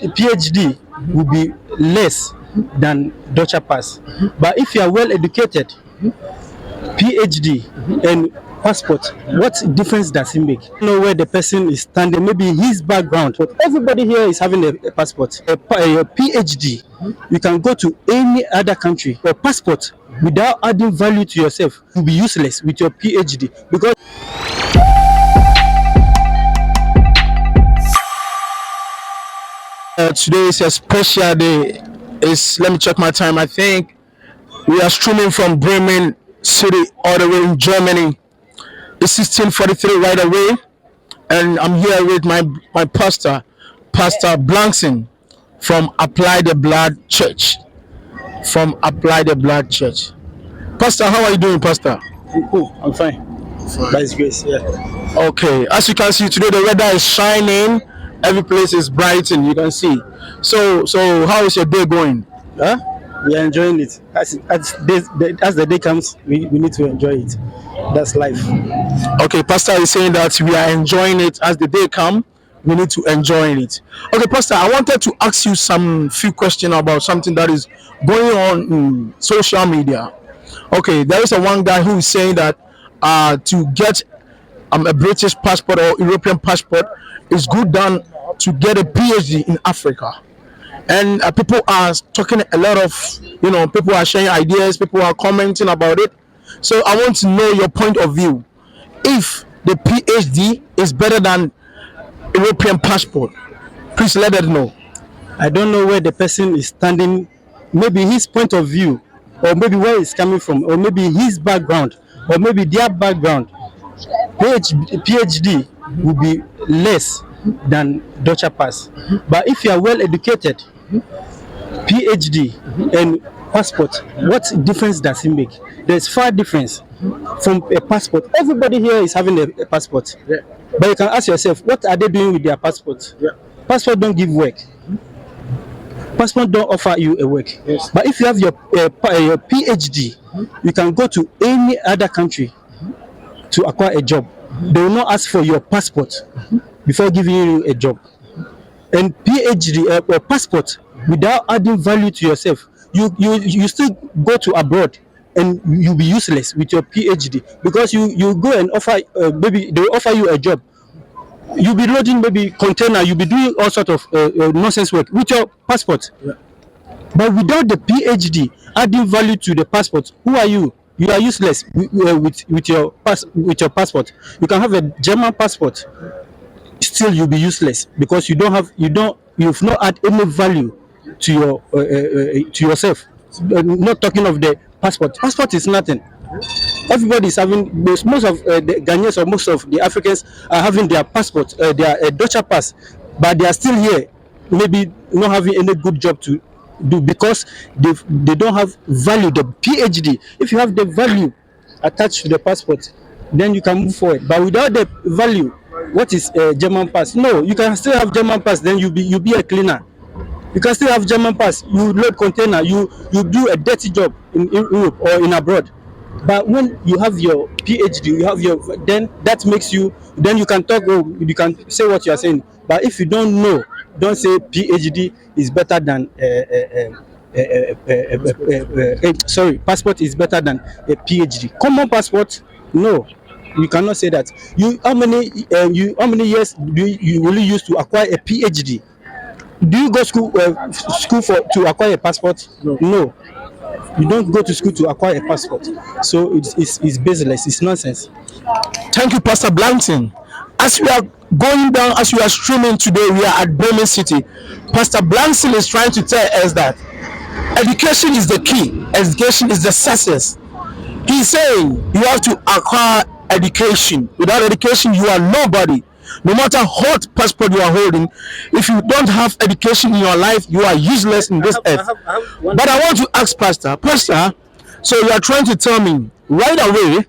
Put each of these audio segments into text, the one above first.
PhD will be less than Dutcher pass. But if you are well educated, PhD and passport, what difference does it make? You know where the person is standing, maybe his background. But everybody here is having a passport. A PhD, you can go to any other country. A passport without adding value to yourself will be useless with your PhD because today is a special day. Let me check my time. I think we are streaming from Bremen City all the way in Germany. It's 16:43 right away, and I'm here with my pastor, Pastor Blankson from Apply the Blood Church. From Apply the Blood Church. Pastor, how are you doing, Pastor? I'm fine. By His grace, yeah. Okay, as you can see today, the weather is shining. Every place is brightened. You can see. So how is your day going? Huh? We are enjoying it. As the day comes, we need to enjoy it. That's life. Okay, Pastor is saying that we are enjoying it as the day comes. We need to enjoy it. Okay, Pastor, I wanted to ask you some few questions about something that is going on in social media. Okay, there is one guy who is saying that to get a British passport or European passport is good done to get a PhD in Africa. And people are talking a lot of, people are sharing ideas, people are commenting about it. So I want to know your point of view. If the PhD is better than European passport, please let us know. I don't know where the person is standing, maybe his point of view, or maybe where he's coming from, or maybe his background, or maybe their background. PhD will be less than Dutcher pass. But if you are well educated, PhD and passport, what difference does it make? There's far difference from a passport. Everybody here is having a passport. Yeah. But you can ask yourself, what are they doing with their passport? Yeah. Passport don't give work. Passport don't offer you a work. Yes. But if you have your PhD, you can go to any other country to acquire a job. They will not ask for your passport before giving you a job. And PhD or passport without adding value to yourself, you still go to abroad and you'll be useless with your PhD because you go and offer maybe they will offer you a job. You'll be loading maybe container, you'll be doing all sort of nonsense work with your passport. Yeah. But without the PhD adding value to the passport, who are you? You are useless with your passport. You can have a German passport, still you'll be useless because you've not add any value to your to yourself. Not talking of the passport. Passport is nothing. Everybody is having most of the Ghanaians or most of the Africans are having their passport, their Dutcher pass, but they are still here, maybe not having any good job to do because they don't have value. The PhD, if you have the value attached to the passport, then you can move forward. But without the value, what is a German pass? No, you can still have German pass, then you be a cleaner. You can still have German pass, you load container, you do a dirty job in Europe or in abroad. But when you have your PhD, then that makes you, then you can talk, you can say what you are saying. But if you don't know, don't say PhD is better than passport is better than a PhD. Common passport, no, you cannot say that. How many years do you really use to acquire a PhD? Do you go school to acquire a passport? No. You don't go to school to acquire a passport. So it's baseless. It's nonsense. Thank you, Pastor Blankson. As we are going down, as we are streaming today, we are at Bremen City. Pastor Blankson is trying to tell us that education is the key. Education is the success. He's saying you have to acquire education. Without education, you are nobody. No matter what passport you are holding, if you don't have education in your life, you are useless in this earth. But I want to ask Pastor, so you are trying to tell me right away,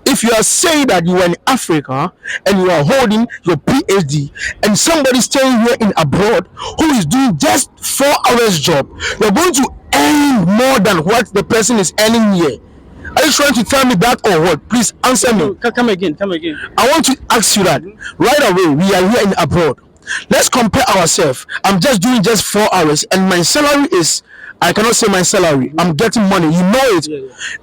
if you are saying that you are in Africa and you are holding your PhD and somebody staying here in abroad who is doing just 4 hours job, you're going to earn more than what the person is earning here. Are you trying to tell me that or what? Please answer me. Come again. I want to ask you that right away. We are here in abroad. let's compare ourselves. I'm just doing just 4 hours, and my salary is, I cannot say my salary. I'm getting money, you know it.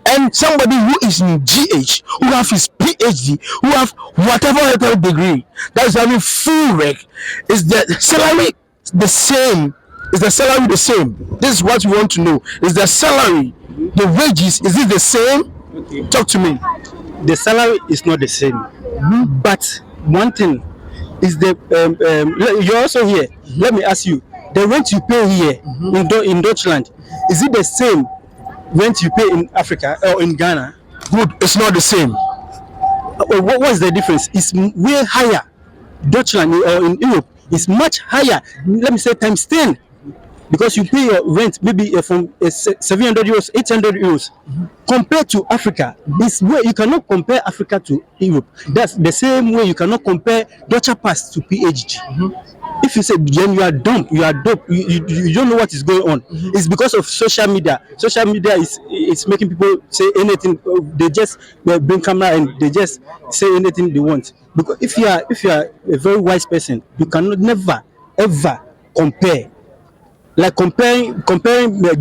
And somebody who is in GH, who have his PhD, who have whatever other degree, that is having full work, is the salary the same? Is the salary the same? This is what we want to know. Is the salary, the wages, is it the same? Okay. Talk to me. The salary is not the same, but one thing is you're also here. Let me ask you, the rent you pay here in Deutschland, is it the same rent you pay in Africa or in Ghana? Good, it's not the same. What's the difference? It's way higher. Deutschland or in Europe is much higher. Let me say times 10. Because you pay your rent maybe from 700 euros, 800 euros. Compared to Africa, this way you cannot compare Africa to Europe. That's the same way you cannot compare Deutsche Pass to PhD. If you say then you are dumb, you are dope, you don't know what is going on. It's because of social media. Social media is making people say anything. They just bring camera and they just say anything they want. Because if you are a very wise person, you cannot never ever compare. Like comparing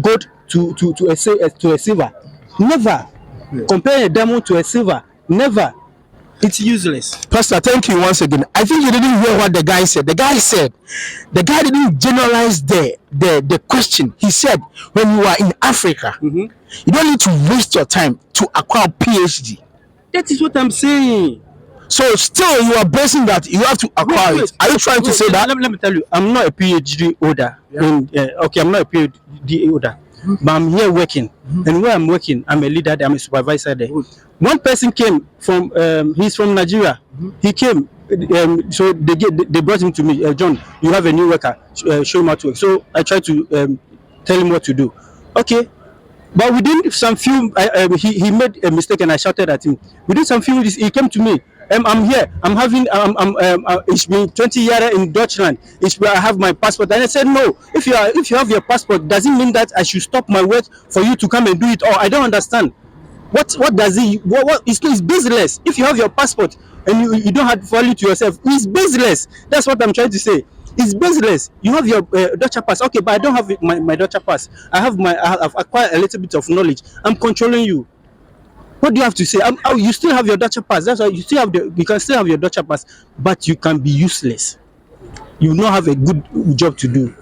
gold to a silver. Never. Comparing a diamond to a silver. Never. It's useless. Pastor, thank you once again. I think you didn't hear what the guy said. The guy didn't generalize the question. He said, when you are in Africa, you don't need to waste your time to acquire PhD. That is what I'm saying. So still you are basing that you have to acquire it. Are you trying to say that? Let me tell you, I'm not a PhD holder. Okay, I'm not a PhD holder. But I'm here working. And where I'm working, I'm a leader there, I'm a supervisor there. One person came from, he's from Nigeria. He came, so they brought him to me. John, you have a new worker, show him how to work. So I tried to tell him what to do. Okay. But within some few, he made a mistake and I shouted at him. Within some few minutes, he came to me. I'm here. I'm having. It's been 20 years in Deutschland. I have my passport, and I said no. If you have your passport, does it mean that I should stop my work for you to come and do it? Or I don't understand. What does it? What it's baseless. If you have your passport and you don't have value to yourself, it's baseless. That's what I'm trying to say. It's baseless. You have your Deutsche Pass, okay, but I don't have my Deutsche Pass. I've acquired a little bit of knowledge. I'm controlling you. What do you have to say? You still have your Deutsche Pass. That's why you can still have your Deutsche Pass, but you can be useless. You not have a good job to do.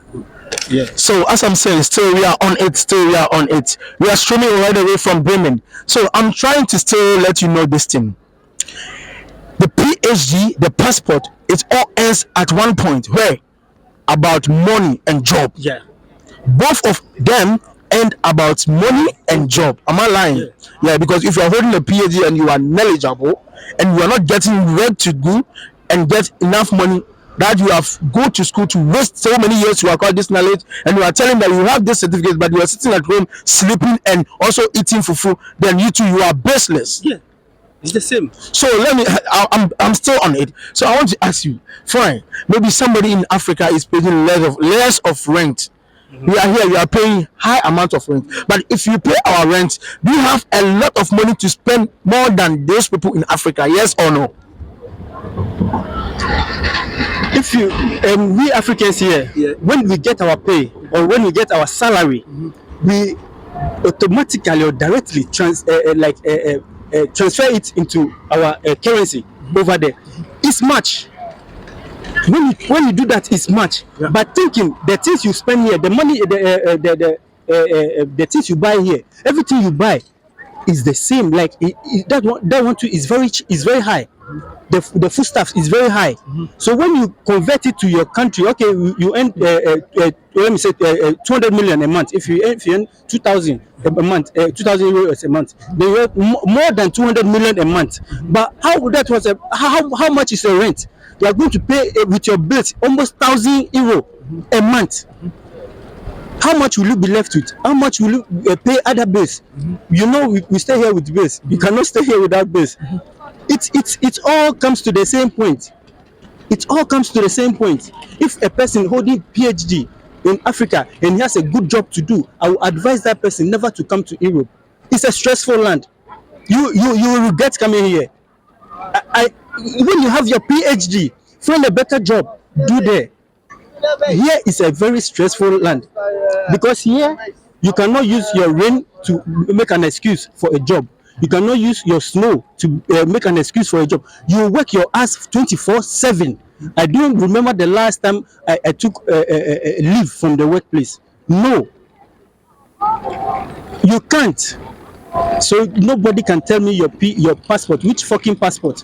Yeah. So as I'm saying, still we are on it. We are streaming right away from Bremen. So I'm trying to still let you know this thing. The PhD, the passport, it all ends at one point where about money and job. Yeah. Both of them end about money and job. Am I lying? Yeah, because if you are holding a PhD and you are knowledgeable and you are not getting work to do and get enough money that you have go to school to waste so many years to acquire this knowledge, and you are telling that you have this certificate but you are sitting at home sleeping and also eating fufu, then you are baseless. Yeah, it's the same. So I'm still on it. So I want to ask you, fine, maybe somebody in Africa is paying less of rent. We are here, we are paying high amount of rent, but if you pay our rent, do you have a lot of money to spend more than those people in Africa? Yes or no? If you we Africans here, when we get our pay or when we get our salary, we automatically or directly transfer it into our currency over there. It's much. When you do that, it's much. Yeah. But thinking the things you spend here, the money, the things you buy here, everything you buy is the same. Like that one too is very high. The food stuff is very high. So when you convert it to your country, okay, you earn let me say 200 million a month. If you earn 2,000 a month, 2,000 euros a month, then you earn more than 200 million a month. But how much is your rent? You are going to pay with your bills almost 1,000 euro a month. How much will you be left with? How much will you pay other bills? You know, we stay here with bills. You cannot stay here without bills. It all comes to the same point. It all comes to the same point. If a person holding PhD in Africa and he has a good job to do, I will advise that person never to come to Europe. It's a stressful land. You will regret coming here. When you have your PhD, find a better job, do there. here is a very stressful land because here you cannot use your rain to make an excuse for a job. You cannot use your snow to make an excuse for a job. You work your ass 24/7. I don't remember the last time I took leave from the workplace. No, you can't. So nobody can tell me your passport. Which fucking passport?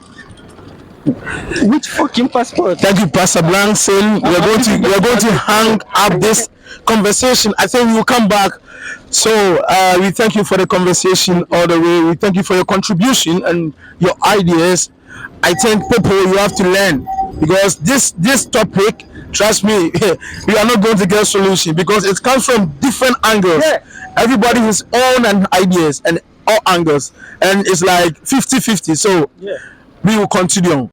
Which fucking passport? Thank you, Pastor Blankson. We're going to hang up this conversation. I think we'll come back. So we thank you for the conversation all the way. We thank you for your contribution and your ideas. I think people, you have to learn because this topic, trust me, we are not going to get a solution because it comes from different angles. Yeah. Everybody has own and ideas and all angles, and it's like 50-50. So Yeah. we will continue.